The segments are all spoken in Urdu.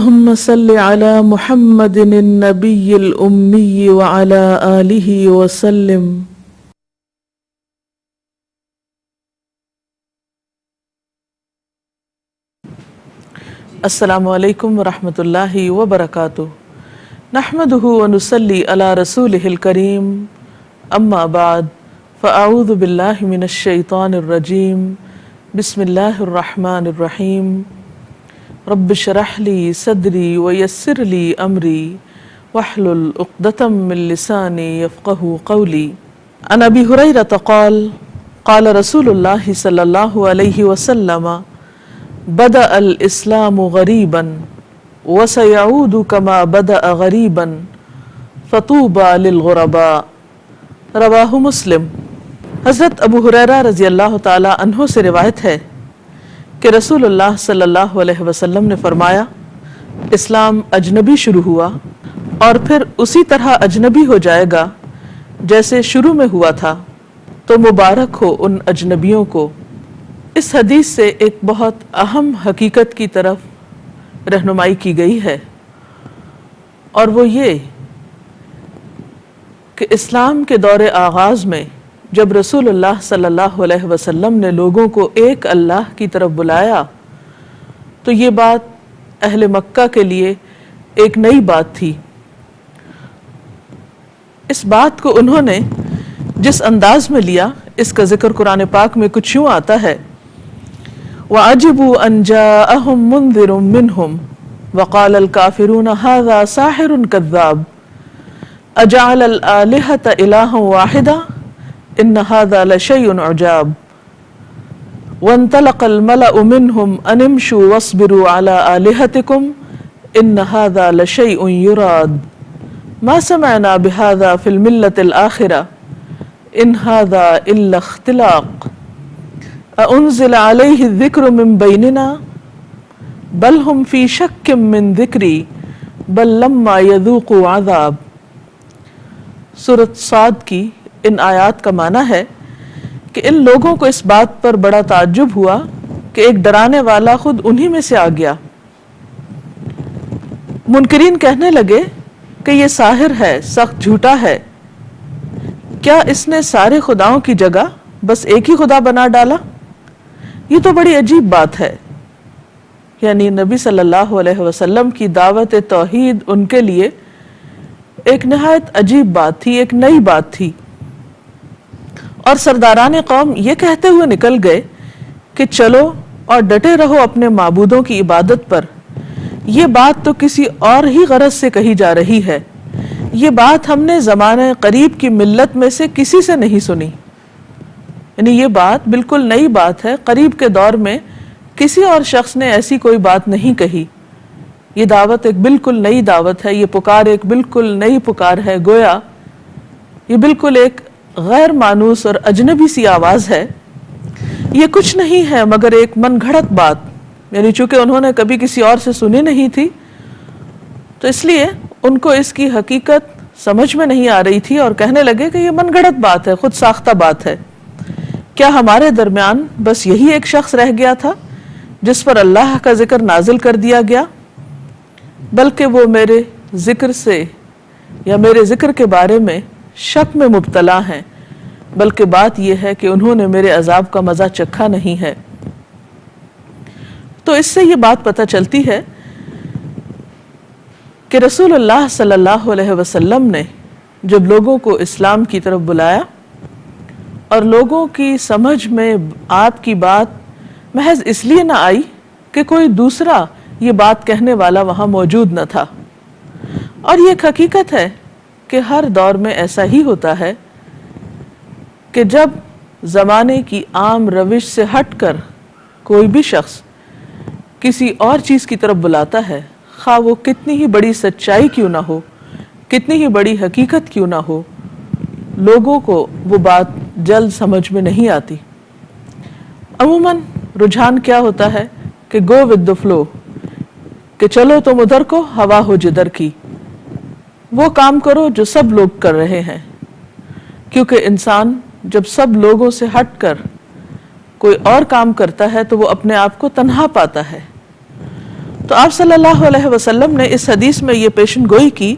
اللهم صل على محمد النبي الأمي وعلى آله وسلم. السلام علیکم ورحمۃ اللہ وبرکاتہ. نحمده ونصلي على رسوله الكريم. اما بعد فاعوذ باللہ من الشیطان الرجیم. بسم اللہ الرحمن الرحیم. رب اشرح لي صدری ویسر لي امری واحلل عقدۃ من لسانی یفقهوا قولی. عن ابی ہریرہ قال قال رسول اللہ صلی اللہ علیہ وسلم بدأ الاسلام غریبا وسيعود كما بدأ غریبا فطوبى للغرباء. رواہ مسلم. حضرت ابو ہریرہ رضی اللہ تعالی عنہ سے روایت ہے کہ رسول اللہ صلی اللہ علیہ وسلم نے فرمایا، اسلام اجنبی شروع ہوا اور پھر اسی طرح اجنبی ہو جائے گا جیسے شروع میں ہوا تھا، تو مبارک ہو ان اجنبیوں کو. اس حدیث سے ایک بہت اہم حقیقت کی طرف رہنمائی کی گئی ہے، اور وہ یہ کہ اسلام کے دور آغاز میں جب رسول اللہ صلی اللہ علیہ وسلم نے لوگوں کو ایک اللہ کی طرف بلایا تو یہ بات اہل مکہ کے لیے ایک نئی بات تھی. اس بات کو انہوں نے جس انداز میں لیا، اس کا ذکر قرآن پاک میں کچھ یوں آتا ہے: وَعَجِبُوا أَن جَاءَهُم مُنذِرٌ مِّنْهُمْ وَقَالَ الْكَافِرُونَ هَذَا سَاحِرٌ كَذَّابٌ أَجَعَلَ الْآلِهَةَ إِلَٰهًا وَاحِدًا إِنَّ هَذَا لَشَيْءٌ عُجَابٌ وَانْطَلَقَ الْمَلَأُ مِنْهُمْ أَنِ امْشُوا وَاصْبِرُوا عَلَىٰ آلِهَتِكُمْ إِنَّ هَذَا لَشَيْءٌ يُرَادُ مَا سَمِعْنَا بِهَذَا فِي الْمِلَّةِ الْآخِرَةِ إِنْ هَذَا إِلَّا اخْتِلَاقٌ أَأُنزِلَ عَلَيْهِ الذِّكْرُ مِن بَيْنِنَا بَلْ هُمْ فِي شَكٍّ مِّن ذِكْرِي بَل لَمَّا يَذُوقُوا عَذَابِ. سورۃ صاد کی ان آیات کا معنی ہے کہ ان لوگوں کو اس بات پر بڑا تعجب ہوا کہ ایک ڈرانے والا خود انہی میں سے آ گیا. منکرین کہنے لگے کہ یہ ساحر ہے، سخت جھوٹا ہے. کیا اس نے سارے خداؤں کی جگہ بس ایک ہی خدا بنا ڈالا؟ یہ تو بڑی عجیب بات ہے. یعنی نبی صلی اللہ علیہ وسلم کی دعوت توحید ان کے لیے ایک نہایت عجیب بات تھی، ایک نئی بات تھی. اور سرداران قوم یہ کہتے ہوئے نکل گئے کہ چلو اور ڈٹے رہو اپنے معبودوں کی عبادت پر. یہ بات تو کسی اور ہی غرض سے کہی جا رہی ہے. یہ بات ہم نے زمانے قریب کی ملت میں سے کسی سے نہیں سنی. یعنی یہ بات بالکل نئی بات ہے. قریب کے دور میں کسی اور شخص نے ایسی کوئی بات نہیں کہی. یہ دعوت ایک بالکل نئی دعوت ہے. یہ پکار ایک بالکل نئی پکار ہے. گویا یہ بالکل ایک غیر مانوس اور اجنبی سی آواز ہے. یہ کچھ نہیں ہے مگر ایک من گھڑت بات. یعنی چونکہ انہوں نے کبھی کسی اور سے سنی نہیں تھی تو اس لیے ان کو اس کی حقیقت سمجھ میں نہیں آ رہی تھی اور کہنے لگے کہ یہ من گھڑت بات ہے، خود ساختہ بات ہے. کیا ہمارے درمیان بس یہی ایک شخص رہ گیا تھا جس پر اللہ کا ذکر نازل کر دیا گیا؟ بلکہ وہ میرے ذکر سے یا میرے ذکر کے بارے میں شک میں مبتلا ہیں، بلکہ بات یہ ہے کہ انہوں نے میرے عذاب کا مزہ چکھا نہیں ہے. تو اس سے یہ بات پتہ چلتی ہے کہ رسول اللہ صلی اللہ علیہ وسلم نے جب لوگوں کو اسلام کی طرف بلایا اور لوگوں کی سمجھ میں آپ کی بات محض اس لیے نہ آئی کہ کوئی دوسرا یہ بات کہنے والا وہاں موجود نہ تھا. اور یہ ایک حقیقت ہے کہ ہر دور میں ایسا ہی ہوتا ہے کہ جب زمانے کی عام روش سے ہٹ کر کوئی بھی شخص کسی اور چیز کی طرف بلاتا ہے، خواہ وہ کتنی ہی بڑی سچائی کیوں نہ ہو، کتنی ہی بڑی حقیقت کیوں نہ ہو، لوگوں کو وہ بات جلد سمجھ میں نہیں آتی. عموماً رجحان کیا ہوتا ہے کہ گو ود دا فلو، کہ چلو تم ادھر کو ہوا ہو جدھر کی، وہ کام کرو جو سب لوگ کر رہے ہیں. کیونکہ انسان جب سب لوگوں سے ہٹ کر کوئی اور کام کرتا ہے تو وہ اپنے آپ کو تنہا پاتا ہے. تو آپ صلی اللہ علیہ وسلم نے اس حدیث میں یہ پیشن گوئی کی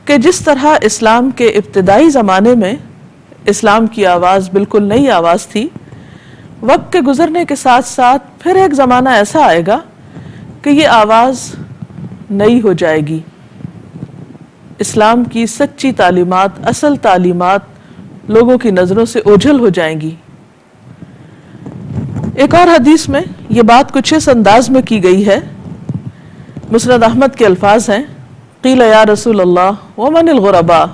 کہ جس طرح اسلام کے ابتدائی زمانے میں اسلام کی آواز بالکل نئی آواز تھی، وقت کے گزرنے کے ساتھ ساتھ پھر ایک زمانہ ایسا آئے گا کہ یہ آواز نئی ہو جائے گی، اسلام کی سچی تعلیمات، اصل تعلیمات لوگوں کی نظروں سے اوجھل ہو جائیں گی۔ ایک اور حدیث میں یہ بات کچھ اس انداز میں کی گئی ہے، مسند احمد کے الفاظ ہیں، قیل یا رسول اللہ ومن الغرباء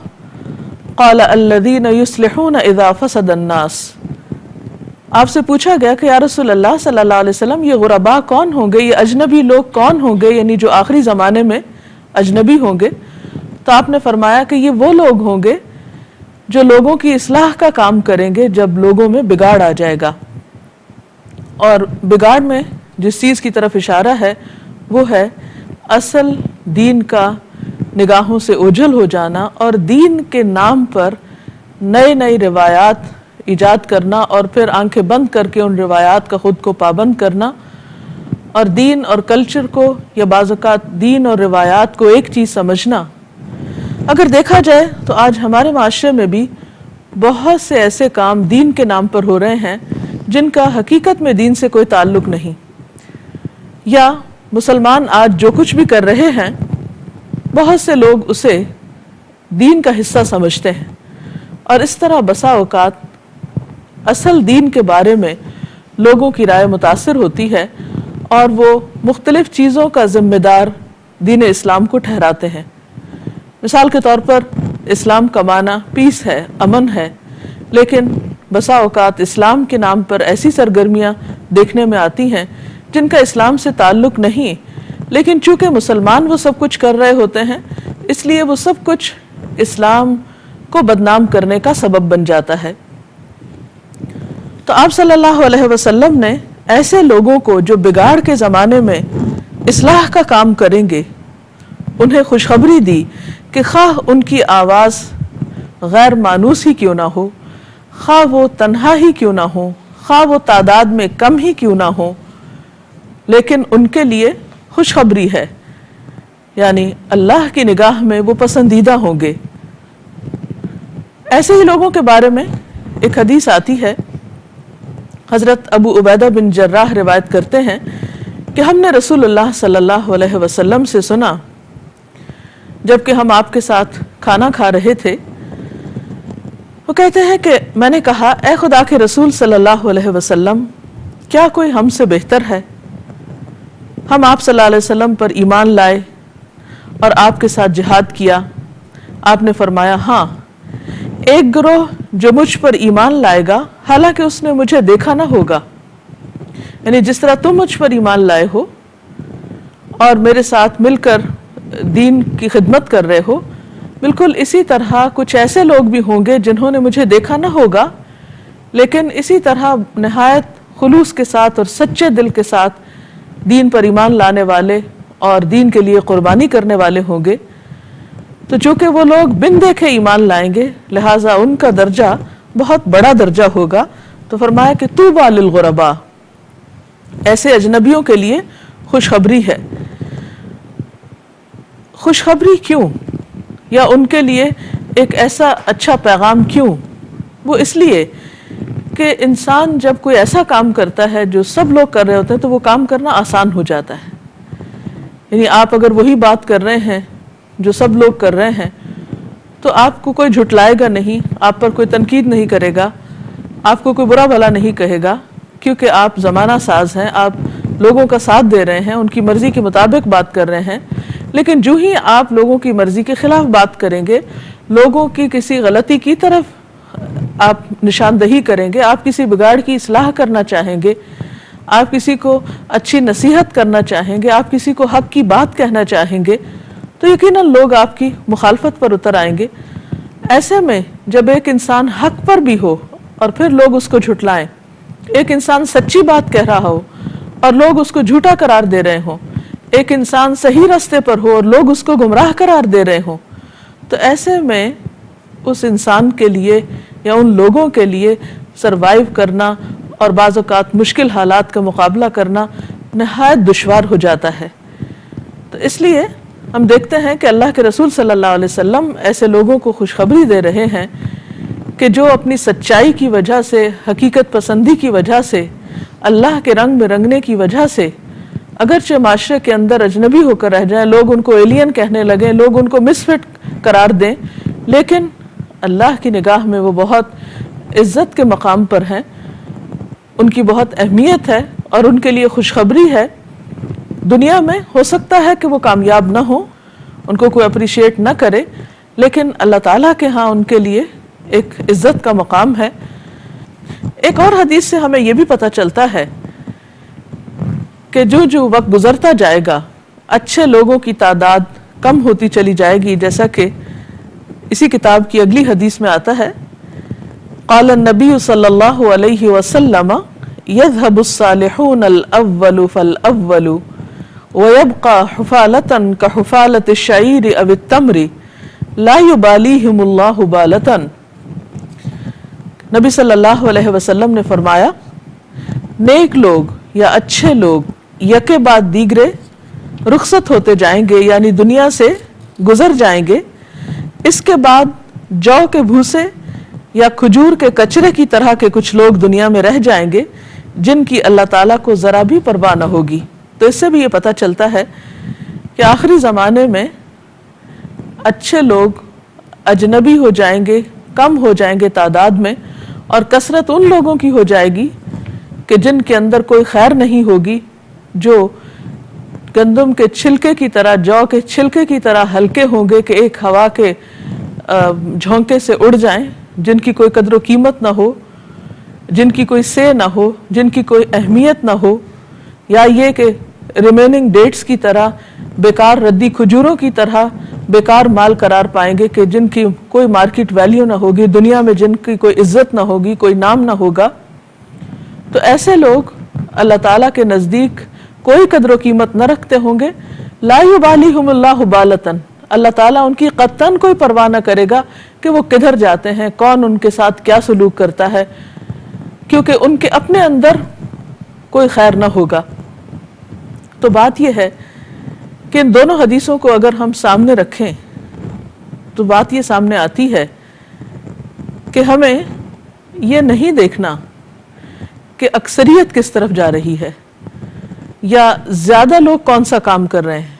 قال الذین یصلحون اذا فسد الناس۔ آپ سے پوچھا گیا کہ یا رسول اللہ صلی اللہ علیہ وسلم یہ غرباء کون ہوں گے، یہ اجنبی لوگ کون ہوں گے، یعنی جو آخری زمانے میں اجنبی ہوں گے؟ تو آپ نے فرمایا کہ یہ وہ لوگ ہوں گے جو لوگوں کی اصلاح کا کام کریں گے جب لوگوں میں بگاڑ آ جائے گا۔ اور بگاڑ میں جس چیز کی طرف اشارہ ہے وہ ہے اصل دین کا نگاہوں سے اوجھل ہو جانا، اور دین کے نام پر نئی نئی روایات ایجاد کرنا اور پھر آنکھیں بند کر کے ان روایات کا خود کو پابند کرنا، اور دین اور کلچر کو یا بعض اوقات دین اور روایات کو ایک چیز سمجھنا۔ اگر دیکھا جائے تو آج ہمارے معاشرے میں بھی بہت سے ایسے کام دین کے نام پر ہو رہے ہیں جن کا حقیقت میں دین سے کوئی تعلق نہیں، یا مسلمان آج جو کچھ بھی کر رہے ہیں بہت سے لوگ اسے دین کا حصہ سمجھتے ہیں، اور اس طرح بسا اوقات اصل دین کے بارے میں لوگوں کی رائے متاثر ہوتی ہے اور وہ مختلف چیزوں کا ذمہ دار دین اسلام کو ٹھہراتے ہیں۔ مثال کے طور پر اسلام کا معنی پیس ہے، امن ہے، لیکن بسا اوقات اسلام کے نام پر ایسی سرگرمیاں دیکھنے میں آتی ہیں جن کا اسلام سے تعلق نہیں، لیکن چونکہ مسلمان وہ سب کچھ کر رہے ہوتے ہیں اس لیے وہ سب کچھ اسلام کو بدنام کرنے کا سبب بن جاتا ہے۔ تو آپ صلی اللہ علیہ وسلم نے ایسے لوگوں کو جو بگاڑ کے زمانے میں اصلاح کا کام کریں گے انہیں خوشخبری دی کہ خواہ ان کی آواز غیر مانوس ہی کیوں نہ ہو، خواہ وہ تنہا ہی کیوں نہ ہو، خواہ وہ تعداد میں کم ہی کیوں نہ ہو، لیکن ان کے لیے خوشخبری ہے، یعنی اللہ کی نگاہ میں وہ پسندیدہ ہوں گے۔ ایسے ہی لوگوں کے بارے میں ایک حدیث آتی ہے، حضرت ابو عبیدہ بن جراح روایت کرتے ہیں کہ ہم نے رسول اللہ صلی اللہ علیہ وسلم سے سنا جبکہ ہم آپ کے ساتھ کھانا کھا رہے تھے، وہ کہتے ہیں کہ میں نے کہا اے خدا کے رسول صلی اللہ علیہ وسلم، کیا کوئی ہم سے بہتر ہے؟ ہم آپ صلی اللہ علیہ وسلم پر ایمان لائے اور آپ کے ساتھ جہاد کیا۔ آپ نے فرمایا ہاں، ایک گروہ جو مجھ پر ایمان لائے گا حالانکہ اس نے مجھے دیکھا نہ ہوگا، یعنی جس طرح تم مجھ پر ایمان لائے ہو اور میرے ساتھ مل کر دین کی خدمت کر رہے ہو، بالکل اسی طرح کچھ ایسے لوگ بھی ہوں گے جنہوں نے مجھے دیکھا نہ ہوگا لیکن اسی طرح نہایت خلوص کے ساتھ اور سچے دل کے ساتھ دین پر ایمان لانے والے اور دین کے لیے قربانی کرنے والے ہوں گے۔ تو چونکہ وہ لوگ بن دیکھے ایمان لائیں گے لہٰذا ان کا درجہ بہت بڑا درجہ ہوگا۔ تو فرمایا کہ طوبیٰ للغرباء، ایسے اجنبیوں کے لیے خوشخبری ہے۔ خوشخبری کیوں، یا ان کے لیے ایک ایسا اچھا پیغام کیوں؟ وہ اس لیے کہ انسان جب کوئی ایسا کام کرتا ہے جو سب لوگ کر رہے ہوتے ہیں تو وہ کام کرنا آسان ہو جاتا ہے۔ یعنی آپ اگر وہی بات کر رہے ہیں جو سب لوگ کر رہے ہیں تو آپ کو کوئی جھٹلائے گا نہیں، آپ پر کوئی تنقید نہیں کرے گا، آپ کو کوئی برا بھلا نہیں کہے گا، کیونکہ آپ زمانہ ساز ہیں، آپ لوگوں کا ساتھ دے رہے ہیں، ان کی مرضی کے مطابق بات کر رہے ہیں۔ لیکن جو ہی آپ لوگوں کی مرضی کے خلاف بات کریں گے، لوگوں کی کسی غلطی کی طرف آپ نشاندہی کریں گے، آپ کسی بگاڑ کی اصلاح کرنا چاہیں گے، آپ کسی کو اچھی نصیحت کرنا چاہیں گے، آپ کسی کو حق کی بات کہنا چاہیں گے، تو یقیناً لوگ آپ کی مخالفت پر اتر آئیں گے۔ ایسے میں جب ایک انسان حق پر بھی ہو اور پھر لوگ اس کو جھٹلائیں، ایک انسان سچی بات کہہ رہا ہو اور لوگ اس کو جھوٹا قرار دے رہے ہوں، ایک انسان صحیح راستے پر ہو اور لوگ اس کو گمراہ قرار دے رہے ہوں، تو ایسے میں اس انسان کے لیے یا ان لوگوں کے لیے سروائیو کرنا اور بعض اوقات مشکل حالات کا مقابلہ کرنا نہایت دشوار ہو جاتا ہے۔ تو اس لیے ہم دیکھتے ہیں کہ اللہ کے رسول صلی اللہ علیہ وسلم ایسے لوگوں کو خوشخبری دے رہے ہیں کہ جو اپنی سچائی کی وجہ سے، حقیقت پسندی کی وجہ سے، اللہ کے رنگ میں رنگنے کی وجہ سے اگرچہ معاشرے کے اندر اجنبی ہو کر رہ جائیں، لوگ ان کو ایلین کہنے لگیں، لوگ ان کو مس فٹ قرار دیں، لیکن اللہ کی نگاہ میں وہ بہت عزت کے مقام پر ہیں، ان کی بہت اہمیت ہے اور ان کے لیے خوشخبری ہے۔ دنیا میں ہو سکتا ہے کہ وہ کامیاب نہ ہو، ان کو کوئی اپریشیٹ نہ کرے، لیکن اللہ تعالیٰ کے ہاں ان کے لیے ایک عزت کا مقام ہے۔ ایک اور حدیث سے ہمیں یہ بھی پتہ چلتا ہے کہ جو وقت گزرتا جائے گا اچھے لوگوں کی تعداد کم ہوتی چلی جائے گی، جیسا کہ اسی کتاب کی اگلی حدیث میں آتا ہے، قال النبی صلی اللہ علیہ وسلم يذهب الصالحون الاول فالاول ويبقى حفالة كحفالة الشعير او التمر لا يباليهم الله بالة۔ نبی صلی اللہ علیہ وسلم نے فرمایا، نیک لوگ یا اچھے لوگ یکے بعد دیگرے رخصت ہوتے جائیں گے، یعنی دنیا سے گزر جائیں گے، اس کے بعد جو کے بھوسے یا کھجور کے کچرے کی طرح کے کچھ لوگ دنیا میں رہ جائیں گے جن کی اللہ تعالیٰ کو ذرا بھی پرواہ نہ ہوگی۔ تو اس سے بھی یہ پتہ چلتا ہے کہ آخری زمانے میں اچھے لوگ اجنبی ہو جائیں گے، کم ہو جائیں گے تعداد میں، اور کثرت ان لوگوں کی ہو جائے گی کہ جن کے اندر کوئی خیر نہیں ہوگی، جو گندم کے چھلکے کی طرح، جو کے چھلکے کی طرح ہلکے ہوں گے کہ ایک ہوا کے جھونکے سے اڑ جائیں، جن کی کوئی قدر و قیمت نہ ہو، جن کی کوئی سے نہ ہو، جن کی کوئی اہمیت نہ ہو، یا یہ کہ ریمیننگ ڈیٹس کی طرح، بیکار ردی کھجوروں کی طرح بیکار مال قرار پائیں گے کہ جن کی کوئی مارکیٹ ویلیو نہ ہوگی، دنیا میں جن کی کوئی عزت نہ ہوگی، کوئی نام نہ ہوگا۔ تو ایسے لوگ اللہ تعالیٰ کے نزدیک کوئی قدر و قیمت نہ رکھتے ہوں گے، لا یبالیہم اللہ بالۃ، اللہ تعالیٰ ان کی قطعاً کوئی پرواہ نہ کرے گا کہ وہ کدھر جاتے ہیں، کون ان کے ساتھ کیا سلوک کرتا ہے، کیونکہ ان کے اپنے اندر کوئی خیر نہ ہوگا۔ تو بات یہ ہے کہ ان دونوں حدیثوں کو اگر ہم سامنے رکھیں تو بات یہ سامنے آتی ہے کہ ہمیں یہ نہیں دیکھنا کہ اکثریت کس طرف جا رہی ہے یا زیادہ لوگ کون سا کام کر رہے ہیں۔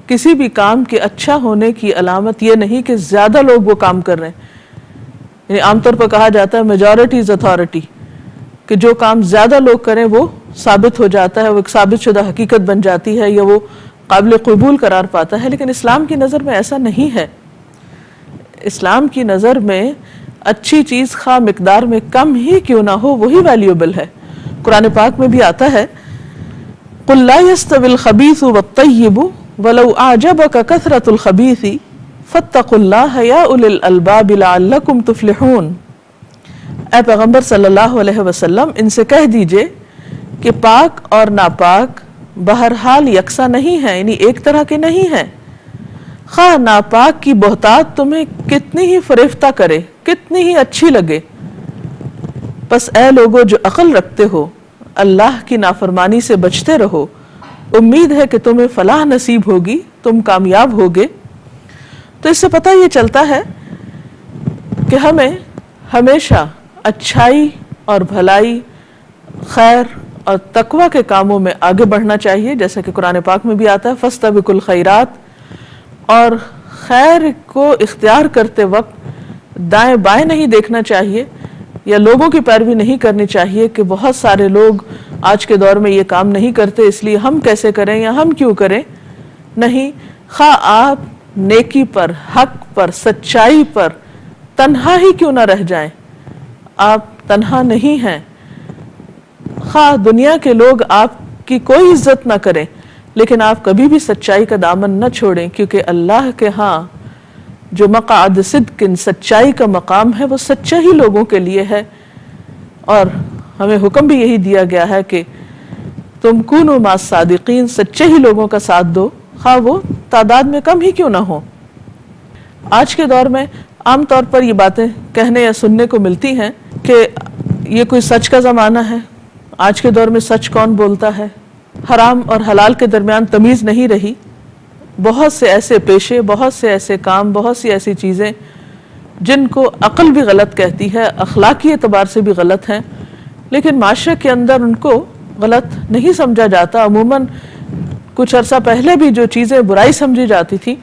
کسی بھی کام کے اچھا ہونے کی علامت یہ نہیں کہ زیادہ لوگ وہ کام کر رہے ہیں، یعنی عام طور پر کہا جاتا ہے میجورٹی از اتھارٹی، کہ جو کام زیادہ لوگ کریں وہ ثابت ہو جاتا ہے، وہ ایک ثابت شدہ حقیقت بن جاتی ہے یا وہ قابل قبول قرار پاتا ہے۔ لیکن اسلام کی نظر میں ایسا نہیں ہے۔ اسلام کی نظر میں اچھی چیز خواہ مقدار میں کم ہی کیوں نہ ہو وہی ویلیوبل ہے۔ قرآن پاک میں بھی آتا ہے، قُلْ لَا يَسْتَوِي الْخَبِيثُ وَالطَّيِّبُ وَلَوْ أَعْجَبَكَ كَثْرَةُ الْخَبِيثِ فَاتَّقُوا اللَّهَ يَا أُولِي الْأَلْبَابِ لَعَلَّكُمْ تُفْلِحُونَ۔ اے پیغمبر صلی اللہ علیہ وسلم، ان سے کہہ دیجئے کہ پاک اور ناپاک بہرحال یکساں نہیں ہیں، یعنی ایک طرح کے نہیں ہیں۔ خواہ ناپاک کی بہتات تمہیں کتنی ہی فریفتہ کرے، کتنی ہی اچھی لگے، بس اے لوگو جو عقل رکھتے ہو، اللہ کی نافرمانی سے بچتے رہو، امید ہے کہ تمہیں فلاح نصیب ہوگی، تم کامیاب ہوگے۔ تو اس سے پتہ یہ چلتا ہے کہ ہمیں ہمیشہ اچھائی اور بھلائی، خیر اور تقوی کے کاموں میں آگے بڑھنا چاہیے، جیسا کہ قرآن پاک میں بھی آتا ہے فاستبقوا الخیرات، اور خیر کو اختیار کرتے وقت دائیں بائیں نہیں دیکھنا چاہیے یا لوگوں کی پیروی نہیں کرنی چاہیے کہ بہت سارے لوگ آج کے دور میں یہ کام نہیں کرتے اس لیے ہم کیسے کریں یا ہم کیوں کریں۔ نہیں، خواہ آپ نیکی پر، حق پر، سچائی پر تنہا ہی کیوں نہ رہ جائیں، آپ تنہا نہیں ہیں۔ خواہ دنیا کے لوگ آپ کی کوئی عزت نہ کریں، لیکن آپ کبھی بھی سچائی کا دامن نہ چھوڑیں، کیونکہ اللہ کے ہاں جو مقعد صدق، سچائی کا مقام ہے، وہ سچے ہی لوگوں کے لیے ہے۔ اور ہمیں حکم بھی یہی دیا گیا ہے کہ تم کونوا مع الصادقین، سچے ہی لوگوں کا ساتھ دو، خواہ وہ تعداد میں کم ہی کیوں نہ ہو۔ آج کے دور میں عام طور پر یہ باتیں کہنے یا سننے کو ملتی ہیں کہ یہ کوئی سچ کا زمانہ ہے، آج کے دور میں سچ کون بولتا ہے، حرام اور حلال کے درمیان تمیز نہیں رہی۔ بہت سے ایسے پیشے، بہت سے ایسے کام، بہت سی ایسی چیزیں جن کو عقل بھی غلط کہتی ہے، اخلاقی اعتبار سے بھی غلط ہیں، لیکن معاشرے کے اندر ان کو غلط نہیں سمجھا جاتا۔ عموماً کچھ عرصہ پہلے بھی جو چیزیں برائی سمجھی جاتی تھی،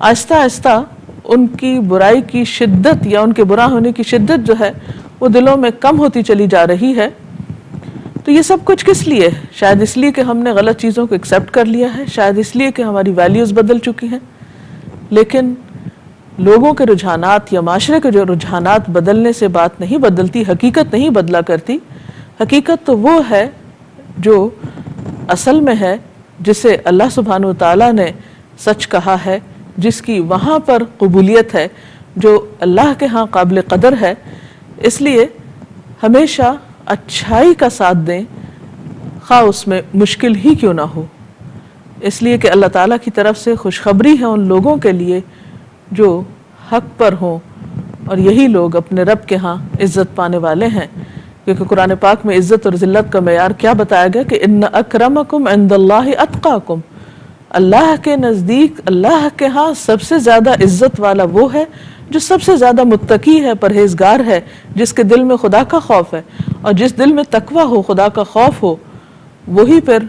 آہستہ آہستہ ان کی برائی کی شدت یا ان کے برا ہونے کی شدت جو ہے وہ دلوں میں کم ہوتی چلی جا رہی ہے۔ تو یہ سب کچھ کس لیے؟ شاید اس لیے کہ ہم نے غلط چیزوں کو ایکسیپٹ کر لیا ہے، شاید اس لیے کہ ہماری ویلیوز بدل چکی ہیں۔ لیکن لوگوں کے رجحانات یا معاشرے کے جو رجحانات بدلنے سے بات نہیں بدلتی، حقیقت نہیں بدلا کرتی۔ حقیقت تو وہ ہے جو اصل میں ہے، جسے اللہ سبحانہ وتعالیٰ نے سچ کہا ہے، جس کی وہاں پر قبولیت ہے، جو اللہ کے ہاں قابل قدر ہے۔ اس لیے ہمیشہ اچھائی کا ساتھ دیں، خواہ اس میں مشکل ہی کیوں نہ ہو، اس لیے کہ اللہ تعالیٰ کی طرف سے خوشخبری ہے ان لوگوں کے لیے جو حق پر ہوں، اور یہی لوگ اپنے رب کے ہاں عزت پانے والے ہیں۔ کیونکہ قرآن پاک میں عزت اور ذلت کا معیار کیا بتایا گیا کہ ان اکرمکم عند اللہ اتقاکم، اللہ کے نزدیک، اللہ کے ہاں سب سے زیادہ عزت والا وہ ہے جو سب سے زیادہ متقی ہے، پرہیزگار ہے، جس کے دل میں خدا کا خوف ہے۔ اور جس دل میں تقوی ہو، خدا کا خوف ہو، وہی پھر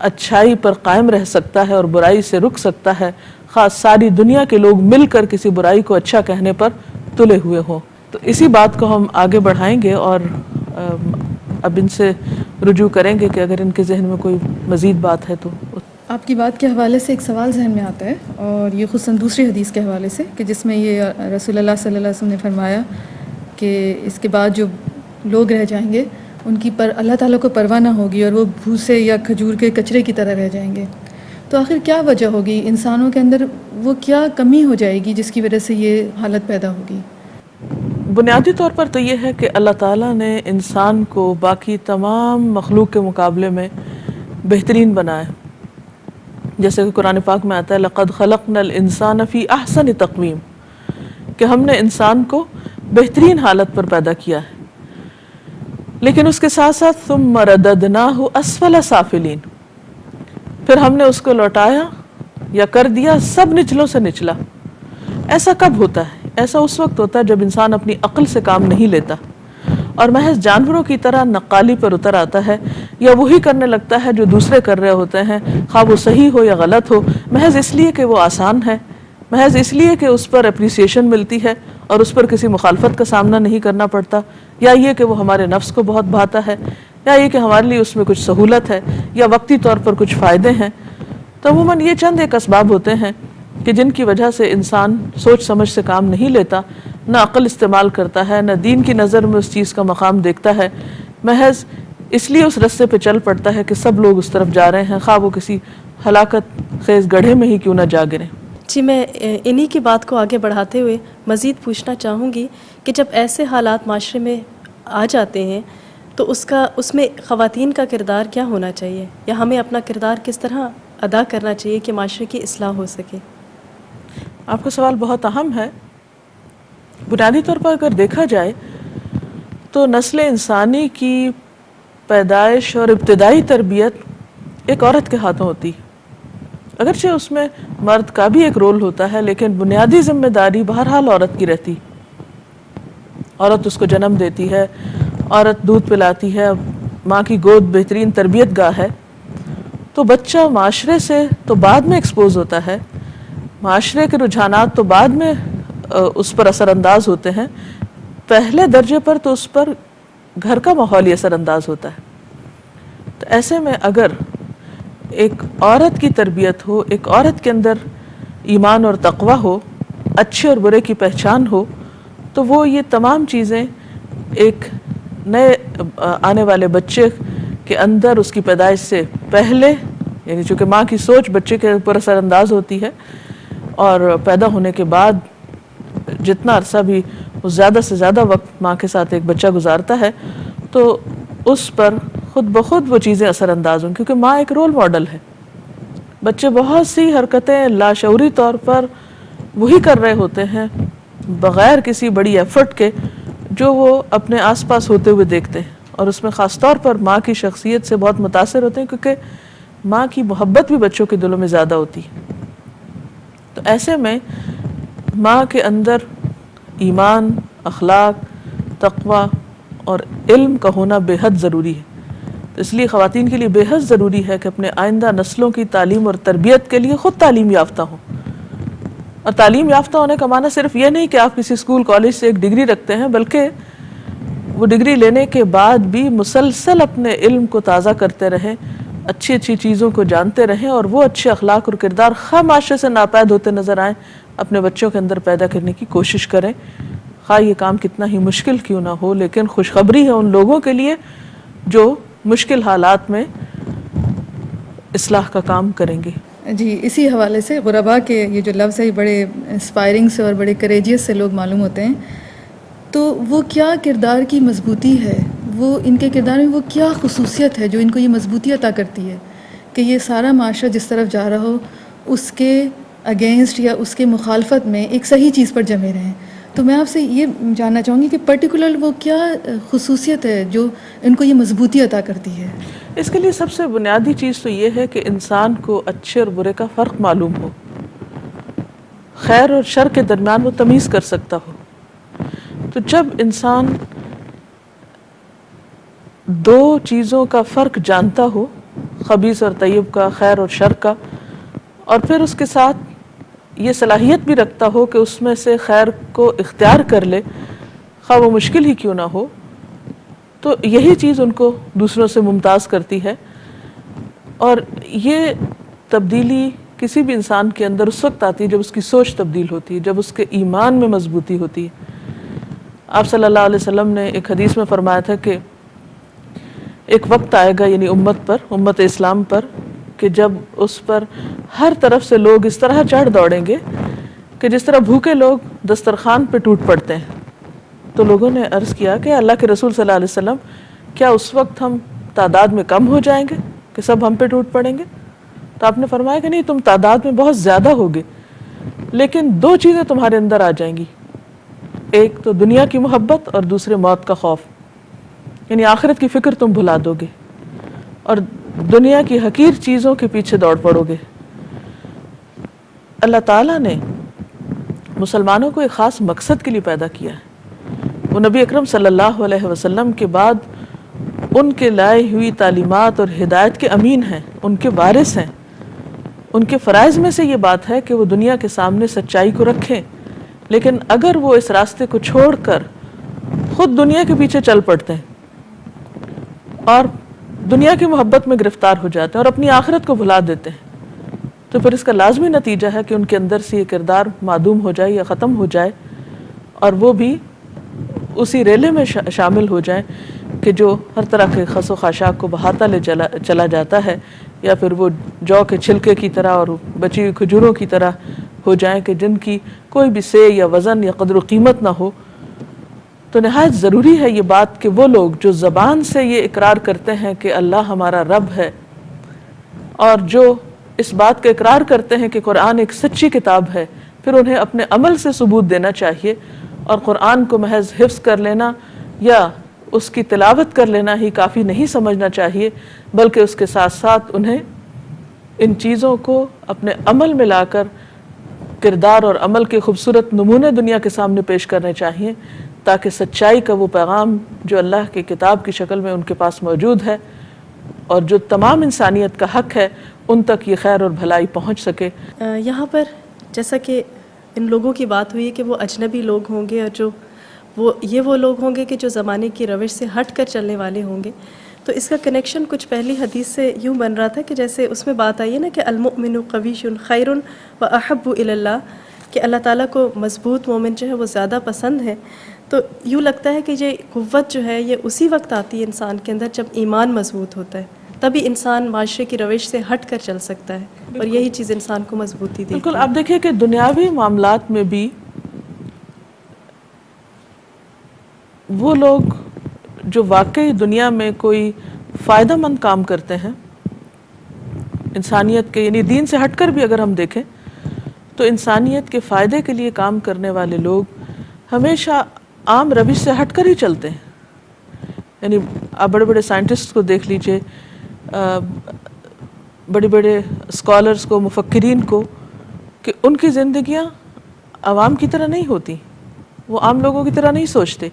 اچھائی پر قائم رہ سکتا ہے اور برائی سے رک سکتا ہے، خاص ساری دنیا کے لوگ مل کر کسی برائی کو اچھا کہنے پر تلے ہوئے ہوں۔ تو اسی بات کو ہم آگے بڑھائیں گے اور اب ان سے رجوع کریں گے کہ اگر ان کے ذہن میں کوئی مزید بات ہے تو۔ آپ کی بات کے حوالے سے ایک سوال ذہن میں آتا ہے، اور یہ خصوصاً دوسری حدیث کے حوالے سے، کہ جس میں یہ رسول اللہ صلی اللہ علیہ وسلم نے فرمایا کہ اس کے بعد جو لوگ رہ جائیں گے ان کی اللہ تعالیٰ کو پرواہ نہ ہوگی، اور وہ بھوسے یا کھجور کے کچرے کی طرح رہ جائیں گے۔ تو آخر کیا وجہ ہوگی؟ انسانوں کے اندر وہ کیا کمی ہو جائے گی جس کی وجہ سے یہ حالت پیدا ہوگی؟ بنیادی طور پر تو یہ ہے کہ اللہ تعالیٰ نے انسان کو باقی تمام مخلوق کے مقابلے میں بہترین بنایا، جیسے کہ قرآن پاک میں آتا ہے لَقَدْ خَلَقْنَا الْإِنسَانَ فِي أَحْسَنِ تَقْوِيمٍ، کہ ہم نے انسان کو بہترین حالت پر پیدا کیا ہے۔ لیکن اس کے ساتھ ساتھ ثُمَّ رَدَدْنَاهُ أَسْفَلَ سَافِلِينَ، پھر ہم نے اس کو لوٹایا یا کر دیا سب نچلوں سے نچلا۔ ایسا کب ہوتا ہے؟ ایسا اس وقت ہوتا ہے جب انسان اپنی عقل سے کام نہیں لیتا اور محض جانوروں کی طرح نقالی پر اتر آتا ہے، یا وہی کرنے لگتا ہے جو دوسرے کر رہے ہوتے ہیں، خواہ وہ صحیح ہو یا غلط ہو، محض اس لیے کہ وہ آسان ہے، محض اس لیے کہ اس پر اپریسیشن ملتی ہے اور اس پر کسی مخالفت کا سامنا نہیں کرنا پڑتا، یا یہ کہ وہ ہمارے نفس کو بہت بھاتا ہے، یا یہ کہ ہمارے لیے اس میں کچھ سہولت ہے، یا وقتی طور پر کچھ فائدے ہیں۔ تو عموماً یہ چند ایک اسباب ہوتے ہیں کہ جن کی وجہ سے انسان سوچ سمجھ سے کام نہیں لیتا، نہ عقل استعمال کرتا ہے، نہ دین کی نظر میں اس چیز کا مقام دیکھتا ہے، محض اس لیے اس رستے پہ چل پڑتا ہے کہ سب لوگ اس طرف جا رہے ہیں، خواہ وہ کسی ہلاکت خیز گڑھے میں ہی کیوں نہ جا گریں۔ جی، میں انہی کی بات کو آگے بڑھاتے ہوئے مزید پوچھنا چاہوں گی کہ جب ایسے حالات معاشرے میں آ جاتے ہیں تو اس میں خواتین کا کردار کیا ہونا چاہیے، یا ہمیں اپنا کردار کس طرح ادا کرنا چاہیے کہ معاشرے کی اصلاح ہو سکے؟ آپ کا سوال بہت اہم ہے۔ بنیادی طور پر اگر دیکھا جائے تو نسل انسانی کی پیدائش اور ابتدائی تربیت ایک عورت کے ہاتھوں ہوتی ہے، اگرچہ اس میں مرد کا بھی ایک رول ہوتا ہے، لیکن بنیادی ذمہ داری بہرحال عورت کی رہتی۔ عورت اس کو جنم دیتی ہے، عورت دودھ پلاتی ہے، ماں کی گود بہترین تربیت گاہ ہے۔ تو بچہ معاشرے سے تو بعد میں ایکسپوز ہوتا ہے، معاشرے کے رجحانات تو بعد میں اس پر اثر انداز ہوتے ہیں، پہلے درجے پر تو اس پر گھر کا ماحول ہی اثر انداز ہوتا ہے۔ تو ایسے میں اگر ایک عورت کی تربیت ہو، ایک عورت کے اندر ایمان اور تقوی ہو، اچھے اور برے کی پہچان ہو، تو وہ یہ تمام چیزیں ایک نئے آنے والے بچے کے اندر اس کی پیدائش سے پہلے، یعنی چونکہ ماں کی سوچ بچے کے اوپر اثر انداز ہوتی ہے، اور پیدا ہونے کے بعد جتنا عرصہ بھی وہ زیادہ سے زیادہ وقت ماں کے ساتھ ایک بچہ گزارتا ہے، تو اس پر خود بخود وہ چیزیں اثر انداز ہوں، کیونکہ ماں ایک رول ماڈل ہے۔ بچے بہت سی حرکتیں لاشعوری طور پر وہی کر رہے ہوتے ہیں بغیر کسی بڑی ایفرٹ کے جو وہ اپنے آس پاس ہوتے ہوئے دیکھتے ہیں، اور اس میں خاص طور پر ماں کی شخصیت سے بہت متاثر ہوتے ہیں، کیونکہ ماں کی محبت بھی بچوں کے دلوں میں زیادہ ہوتی ہے۔ تو ایسے میں ماں کے اندر ایمان، اخلاق، تقوی اور علم کا ہونا بے حد ضروری ہے. تو اس لیے خواتین کے لیے بے حد ضروری ہے کہ اپنے آئندہ نسلوں کی تعلیم اور تربیت کے لیے خود تعلیم یافتہ ہوں. اور تعلیم یافتہ ہونے کا معنی صرف یہ نہیں کہ آپ کسی اسکول کالج سے ایک ڈگری رکھتے ہیں، بلکہ وہ ڈگری لینے کے بعد بھی مسلسل اپنے علم کو تازہ کرتے رہیں، اچھی اچھی چیزوں کو جانتے رہیں، اور وہ اچھے اخلاق اور کردار خواہ معاشرے سے ناپید ہوتے نظر آئیں اپنے بچوں کے اندر پیدا کرنے کی کوشش کریں، خواہ یہ کام کتنا ہی مشکل کیوں نہ ہو. لیکن خوشخبری ہے ان لوگوں کے لیے جو مشکل حالات میں اصلاح کا کام کریں گے. جی، اسی حوالے سے غربا کے یہ جو لفظ ہے یہ بڑے انسپائرنگ سے اور بڑے کریجیس سے لوگ معلوم ہوتے ہیں. تو وہ کیا کردار کی مضبوطی ہے، وہ ان کے کردار میں وہ کیا خصوصیت ہے جو ان کو یہ مضبوطی عطا کرتی ہے کہ یہ سارا معاشرہ جس طرف جا رہا ہو اس کے اگینسٹ یا اس کے مخالفت میں ایک صحیح چیز پر جمے رہیں. تو میں آپ سے یہ جاننا چاہوں گی کہ پرٹیکولر وہ کیا خصوصیت ہے جو ان کو یہ مضبوطی عطا کرتی ہے؟ اس کے لیے سب سے بنیادی چیز تو یہ ہے کہ انسان کو اچھے اور برے کا فرق معلوم ہو، خیر اور شر کے درمیان وہ تمیز کر سکتا ہو. تو جب انسان دو چیزوں کا فرق جانتا ہو، خبیث اور طیب کا، خیر اور شر کا، اور پھر اس کے ساتھ یہ صلاحیت بھی رکھتا ہو کہ اس میں سے خیر کو اختیار کر لے خواہ وہ مشکل ہی کیوں نہ ہو، تو یہی چیز ان کو دوسروں سے ممتاز کرتی ہے. اور یہ تبدیلی کسی بھی انسان کے اندر اس وقت آتی ہے جب اس کی سوچ تبدیل ہوتی ہے، جب اس کے ایمان میں مضبوطی ہوتی ہے. آپ صلی اللہ علیہ وسلم نے ایک حدیث میں فرمایا تھا کہ ایک وقت آئے گا، یعنی امت اسلام پر، کہ جب اس پر ہر طرف سے لوگ اس طرح چڑھ دوڑیں گے کہ جس طرح بھوکے لوگ دسترخوان پہ ٹوٹ پڑتے ہیں. تو لوگوں نے عرض کیا کہ اللہ کے رسول صلی اللہ علیہ وسلم، کیا اس وقت ہم تعداد میں کم ہو جائیں گے کہ سب ہم پہ ٹوٹ پڑیں گے؟ تو آپ نے فرمایا کہ نہیں، تم تعداد میں بہت زیادہ ہوگے، لیکن دو چیزیں تمہارے اندر آ جائیں گی، ایک تو دنیا کی محبت اور دوسرے موت کا خوف. یعنی آخرت کی فکر تم بھلا دو گے اور دنیا کی حقیر چیزوں کے پیچھے دوڑ پڑو گے. اللہ تعالیٰ نے مسلمانوں کو ایک خاص مقصد کے لیے پیدا کیا ہے. وہ نبی اکرم صلی اللہ علیہ وسلم کے بعد ان کے لائے ہوئی تعلیمات اور ہدایت کے امین ہیں، ان کے وارث ہیں. ان کے فرائض میں سے یہ بات ہے کہ وہ دنیا کے سامنے سچائی کو رکھیں، لیکن اگر وہ اس راستے کو چھوڑ کر خود دنیا کے پیچھے چل پڑتے ہیں اور دنیا کی محبت میں گرفتار ہو جاتے ہیں اور اپنی آخرت کو بھلا دیتے ہیں، تو پھر اس کا لازمی نتیجہ ہے کہ ان کے اندر سے یہ کردار معدوم ہو جائے یا ختم ہو جائے، اور وہ بھی اسی ریلے میں شامل ہو جائیں کہ جو ہر طرح کے خس و خاشاک کو بہاتا لے چلا جاتا ہے، یا پھر وہ جو کے چھلکے کی طرح اور بچی ہوئی کھجوروں کی طرح ہو جائیں کہ جن کی کوئی بھی سے یا وزن یا قدر و قیمت نہ ہو. تو نہایت ضروری ہے یہ بات کہ وہ لوگ جو زبان سے یہ اقرار کرتے ہیں کہ اللہ ہمارا رب ہے، اور جو اس بات کا اقرار کرتے ہیں کہ قرآن ایک سچی کتاب ہے، پھر انہیں اپنے عمل سے ثبوت دینا چاہیے، اور قرآن کو محض حفظ کر لینا یا اس کی تلاوت کر لینا ہی کافی نہیں سمجھنا چاہیے، بلکہ اس کے ساتھ ساتھ انہیں ان چیزوں کو اپنے عمل میں لا کر کردار اور عمل کے خوبصورت نمونے دنیا کے سامنے پیش کرنے چاہیے، تاکہ سچائی کا وہ پیغام جو اللہ کی کتاب کی شکل میں ان کے پاس موجود ہے اور جو تمام انسانیت کا حق ہے، ان تک یہ خیر اور بھلائی پہنچ سکے. یہاں پر جیسا کہ ان لوگوں کی بات ہوئی ہے کہ وہ اجنبی لوگ ہوں گے، اور جو وہ لوگ ہوں گے کہ جو زمانے کی روش سے ہٹ کر چلنے والے ہوں گے، تو اس کا کنیکشن کچھ پہلی حدیث سے یوں بن رہا تھا کہ جیسے اس میں بات آئی ہے نا کہ المؤمن قوی خیر و احب الی اللہ، کہ اللہ تعالیٰ کو مضبوط مومن جو ہے وہ زیادہ پسند ہے. تو یوں لگتا ہے کہ یہ قوت جو ہے یہ اسی وقت آتی ہے انسان کے اندر جب ایمان مضبوط ہوتا ہے، تبھی انسان معاشرے کی روش سے ہٹ کر چل سکتا ہے، اور یہی چیز انسان کو مضبوطی دیتی ہے. بالکل. آپ دیکھیں کہ دنیاوی معاملات میں بھی وہ لوگ جو واقعی دنیا میں کوئی فائدہ مند کام کرتے ہیں انسانیت کے، یعنی دین سے ہٹ کر بھی اگر ہم دیکھیں تو انسانیت کے فائدے کے لیے کام کرنے والے لوگ ہمیشہ عام روش سے ہٹ کر ہی چلتے ہیں. یعنی آپ بڑے بڑے سائنٹسٹ کو دیکھ لیجئے، بڑے بڑے اسکالرز کو، مفکرین کو، کہ ان کی زندگیاں عوام کی طرح نہیں ہوتی، وہ عام لوگوں کی طرح نہیں سوچتے،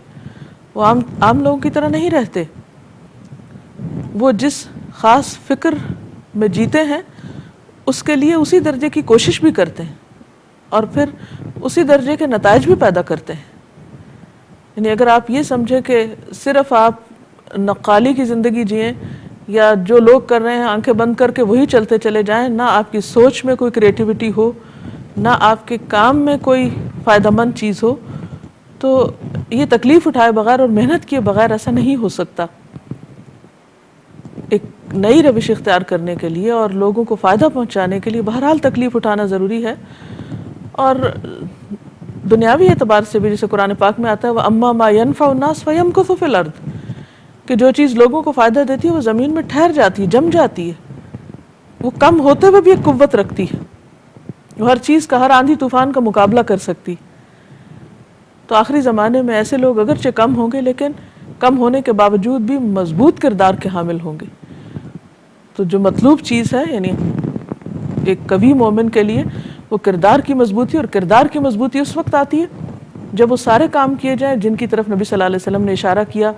وہ عام لوگوں کی طرح نہیں رہتے، وہ جس خاص فکر میں جیتے ہیں اس کے لیے اسی درجے کی کوشش بھی کرتے ہیں اور پھر اسی درجے کے نتائج بھی پیدا کرتے ہیں. یعنی اگر آپ یہ سمجھیں کہ صرف آپ نقالی کی زندگی جئیں یا جو لوگ کر رہے ہیں آنکھیں بند کر کے وہی چلتے چلے جائیں، نہ آپ کی سوچ میں کوئی کریٹیوٹی ہو، نہ آپ کے کام میں کوئی فائدہ مند چیز ہو، تو یہ تکلیف اٹھائے بغیر اور محنت کیے بغیر ایسا نہیں ہو سکتا. ایک نئی روش اختیار کرنے کے لیے اور لوگوں کو فائدہ پہنچانے کے لیے بہرحال تکلیف اٹھانا ضروری ہے. اور دنیاوی اعتبار سے بھی جیسے قرآن پاک میں آتا ہے وَأَمَّا مَا يَنْفَعُ النَّاسَ فَيَمْكُثُ فِي الْأَرْضِ، کہ جو چیز لوگوں کو فائدہ دیتی ہے وہ زمین میں ٹھہر جاتی ہے، جم جاتی ہے، وہ کم ہوتے ہوئے بھی ایک قوت رکھتی ہے، وہ ہر چیز کا، ہر آندھی طوفان کا مقابلہ کر سکتی. تو آخری زمانے میں ایسے لوگ اگرچہ کم ہوں گے لیکن کم ہونے کے باوجود بھی مضبوط کردار کے حامل ہوں گے. تو جو مطلوب چیز ہے یعنی ایک قوی مومن کے لیے وہ کردار کی مضبوطی، اور کردار کی مضبوطی اس وقت آتی ہے جب وہ سارے کام کیے جائیں جن کی طرف نبی صلی اللہ علیہ وسلم نے اشارہ کیا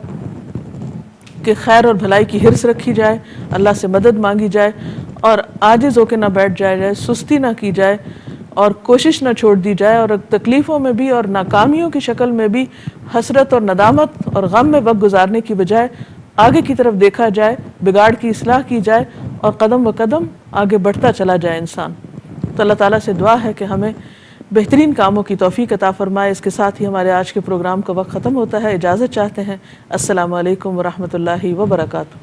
کہ خیر اور بھلائی کی حرص رکھی جائے، اللہ سے مدد مانگی جائے اور عاجز ہو کے نہ بیٹھ جایا جائے، سستی نہ کی جائے اور کوشش نہ چھوڑ دی جائے، اور تکلیفوں میں بھی اور ناکامیوں کی شکل میں بھی حسرت اور ندامت اور غم میں وقت گزارنے کی بجائے آگے کی طرف دیکھا جائے، بگاڑ کی اصلاح کی جائے اور قدم و قدم آگے بڑھتا چلا جائے انسان. تو اللہ تعالیٰ سے دعا ہے کہ ہمیں بہترین کاموں کی توفیق عطا فرمائے. اس کے ساتھ ہی ہمارے آج کے پروگرام کا وقت ختم ہوتا ہے. اجازت چاہتے ہیں. السلام علیکم ورحمۃ اللہ وبرکاتہ.